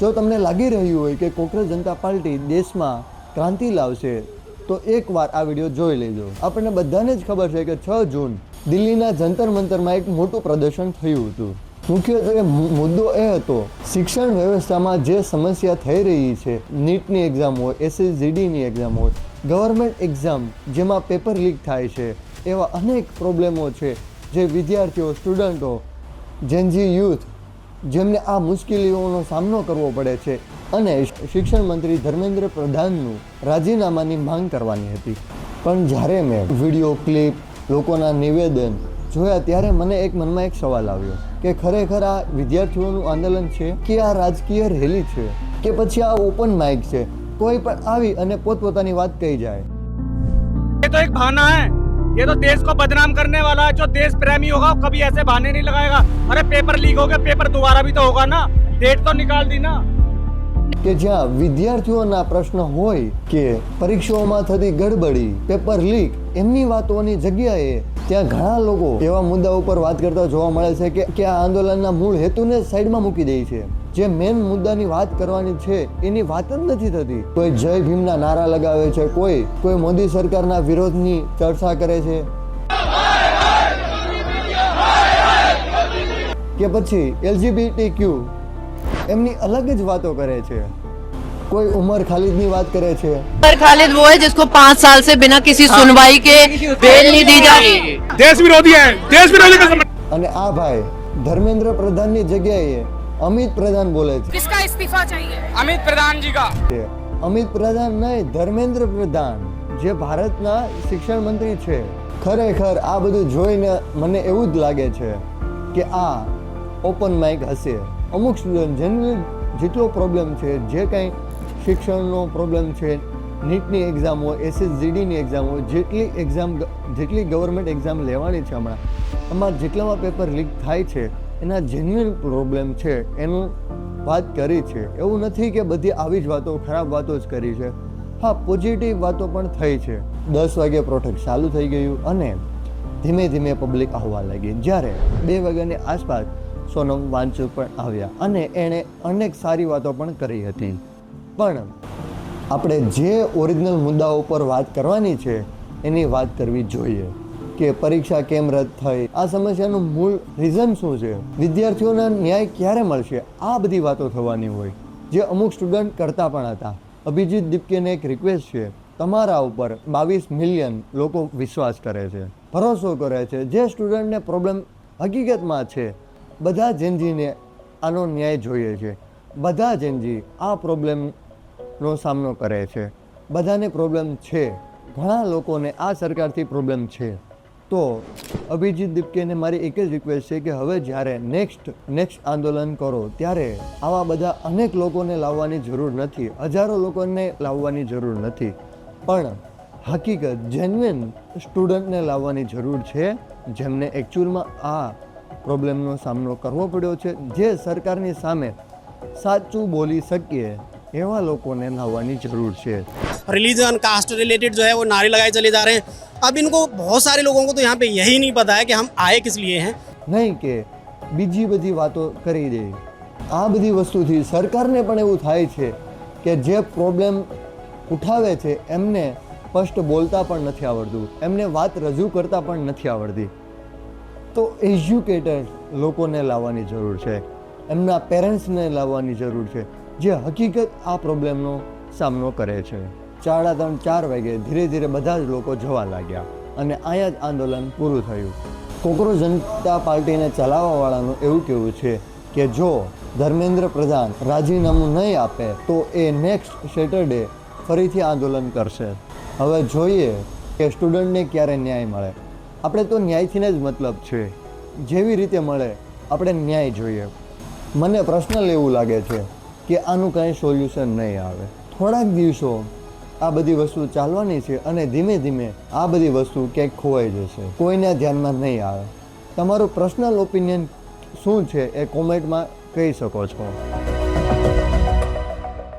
જો તમને લાગી રહ્યું હોય કે કોકરેજ જનતા પાર્ટી દેશમાં ક્રાંતિ લાવશે તો એકવાર આ વિડીયો જોઈ લેજો. આપણને બધાને જ ખબર છે કે 6 જૂન દિલ્હીના જંતર મંતરમાં એક મોટું પ્રદર્શન થયું હતું. મુખ્યત્વે મુદ્દો એ હતો શિક્ષણ વ્યવસ્થામાં જે સમસ્યા થઈ રહી છે, નીટની એક્ઝામ હોય, SSGDની એક્ઝામ હોય, ગવર્મેન્ટ એક્ઝામ જેમાં પેપર લીક થાય છે, એવા અનેક પ્રોબ્લેમો છે જે વિદ્યાર્થીઓ, સ્ટુડન્ટો, જેનજી યુથ જેમને આ મુશ્કેલીઓનો સામનો કરવો પડે છે અને શિક્ષણ મંત્રી ધર્મેન્દ્ર પ્રધાનનું રાજીનામાની માંગ કરવાની હતી. પણ જ્યારે મેં વિડીયો ક્લિપ, લોકોના નિવેદન જોયા ત્યારે મને મનમાં એક સવાલ આવ્યો કે ખરેખર આ વિદ્યાર્થીઓનું આંદોલન છે કે આ રાજકીય રેલી છે કે પછી આ ઓપન માઇક છે? કોઈ પણ આવી અને પોતપોતાની વાત કહી જાય. ये तो एक बहाना है, ये तो देश को बदनाम करने वाला है. जो देश प्रेमी होगा कभी ऐसे बहाने नहीं लगाएगा. अरे पेपर लीक हो गया, पेपर दोबारा भी तो होगा ना, डेट तो निकाल दी ना. કે જ્યાં વિદ્યાર્થીઓના પ્રશ્ન હોય કે પરીક્ષાઓમાં થતી ગડબડી, પેપર લીક, એમની વાતોની જગ્યાએ ત્યાં ઘણા લોકો એવા મુદ્દા ઉપર વાત કરતા જોવા મળે છે કે આ આંદોલનના મૂળ હેતુને સાઈડમાં મૂકી દે છે. જે મેન મુદ્દાની વાત કરવાની છે એની વાત જ નથી થતી. કોઈ જય ભીમના નારા લગાવે છે, કોઈ મોદી સરકારના વિરોધની ચર્ચા કરે છે, કે પછી LGBTQ એમની અલગ જ વાતો કરે છે. કોઈ ઉમર ખાલિદની વાત કરે છે. उमर खालिद वो है जिसको 5 साल से बिना किसी सुनवाई के बेल नहीं दी जा रही. देश विरोधी है, देश विरोधी का समर्थन. અને આ ભાઈ ધર્મેન્દ્ર પ્રધાનની જગ્યાએ અમિત પ્રધાન બોલે છે. किसका इस्तीफा चाहिए? अमित प्रधान जी का. અમિત પ્રધાન નહીં, ધર્મેન્દ્ર પ્રધાન જે ભારતના શિક્ષણ મંત્રી છે. ખરેખર આ બધું જોઈને મને એવું જ લાગે છે કે આ ઓપન માઇક હશે. અમુક સ્ટુડન્ટ જેને જેટલો પ્રોબ્લેમ છે, જે કંઈ શિક્ષણનો પ્રોબ્લેમ છે, નીટની એક્ઝામ હોય, SSGDની એક્ઝામ હોય, જેટલી ગવર્મેન્ટ એક્ઝામ લેવાની છે હમણાં, એમાં જેટલામાં પેપર લીક થાય છે એના જેન્યુઅન પ્રોબ્લેમ છે એનું વાત કરી છે. એવું નથી કે બધી આવી જ વાતો, ખરાબ વાતો જ કરી છે. હા, પોઝિટિવ વાતો પણ થઈ છે. 10 વાગે પ્રોટેસ્ટ ચાલુ થઈ ગયું અને ધીમે ધીમે પબ્લિક આવવા લાગી. જ્યારે 2 વાગ્યાની આસપાસ સોનમ વાંચુક પણ આવ્યા અને એણે અનેક સારી વાતો પણ કરી હતી. પણ આપણે જે ઓરિજિનલ મુદ્દાઓ ઉપર વાત કરવાની છે એની વાત કરવી જોઈએ કે પરીક્ષા કેમ રદ થઈ, આ સમસ્યાનું મૂળ રીઝન શું છે, વિદ્યાર્થીઓના ન્યાય ક્યારે મળશે, આ બધી વાતો થવાની હોય જે અમુક સ્ટુડન્ટ કરતા પણ હતા. અભિજીત દીપકેને એક રિક્વેસ્ટ છે, તમારા ઉપર 22 મિલિયન લોકો વિશ્વાસ કરે છે, ભરોસો કરે છે. જે સ્ટુડન્ટને પ્રોબ્લેમ હકીકતમાં છે, બધા જેનજીને આનો ન્યાય જોઈએ છે. બધા જેનજી આ પ્રોબ્લેમનો સામનો કરે છે. બધાને પ્રોબ્લેમ છે. ઘણા લોકોને આ સરકારથી પ્રોબ્લેમ છે. તો અભિજીત દીપકેને મારી એક જ રિક્વેસ્ટ છે કે હવે જ્યારે નેક્સ્ટ આંદોલન કરો ત્યારે આવા બધા અનેક લોકોને લાવવાની જરૂર નથી, હજારો લોકોને લાવવાની જરૂર નથી, પણ હકીકત જેન્યુઇન સ્ટુડન્ટને લાવવાની જરૂર છે, જેમને એકચ્યુઅલમાં આ પ્રોબ્લેમનો સામનો કરવો પડ્યો છે, જે સરકારની સામે સાચું બોલી શકીએ એવા લોકોને લાવવાની જરૂર છે. रिलीजन कास्ट रिलेटेड जो है वो नारे लगाए चले जा रहे हैं. अब इनको बहुत सारे लोगों को तो यहाँ पे यही नहीं पता है कि हम आए किस लिए हैं. નહીં કે બીજી બધી વાતો કરી દે. આ બધી વસ્તુથી સરકારને પણ એવું થાય છે કે જે પ્રોબ્લેમ ઉઠાવે છે એમને સ્પષ્ટ બોલતા પણ નથી આવડતું, એમને વાત રજૂ કરતા પણ નથી આવડતી. તો એજ્યુકેટેડ લોકોને લાવવાની જરૂર છે, એમના પેરેન્ટ્સને લાવવાની જરૂર છે જે હકીકત આ પ્રોબ્લેમનો સામનો કરે છે. 3:30-4 વાગે ધીરે ધીરે બધા જ લોકો જવા લાગ્યા અને અહીંયા જ આંદોલન પૂરું થયું. કોકરેજ જનતા પાર્ટીને ચલાવવાવાળાનું એવું કહેવું છે કે જો ધર્મેન્દ્ર પ્રધાન રાજીનામું નહીં આપે તો એ નેક્સ્ટ સેટરડે ફરીથી આંદોલન કરશે. હવે જોઈએ કે સ્ટુડન્ટને ક્યારે ન્યાય મળે. આપણે તો ન્યાયથીને જ મતલબ છે, જેવી રીતે મળે આપણે ન્યાય જોઈએ. મને પર્સનલ એવું લાગે છે કે આનું કાંઈ સોલ્યુશન નહીં આવે. થોડાક દિવસો આ બધી વસ્તુ ચાલવાની છે અને ધીમે ધીમે આ બધી વસ્તુ ક્યાંક ખોવાઈ જશે, કોઈને ધ્યાનમાં નહીં આવે. તમારું પર્સનલ ઓપિનિયન શું છે એ કોમેન્ટમાં કહી શકો છો.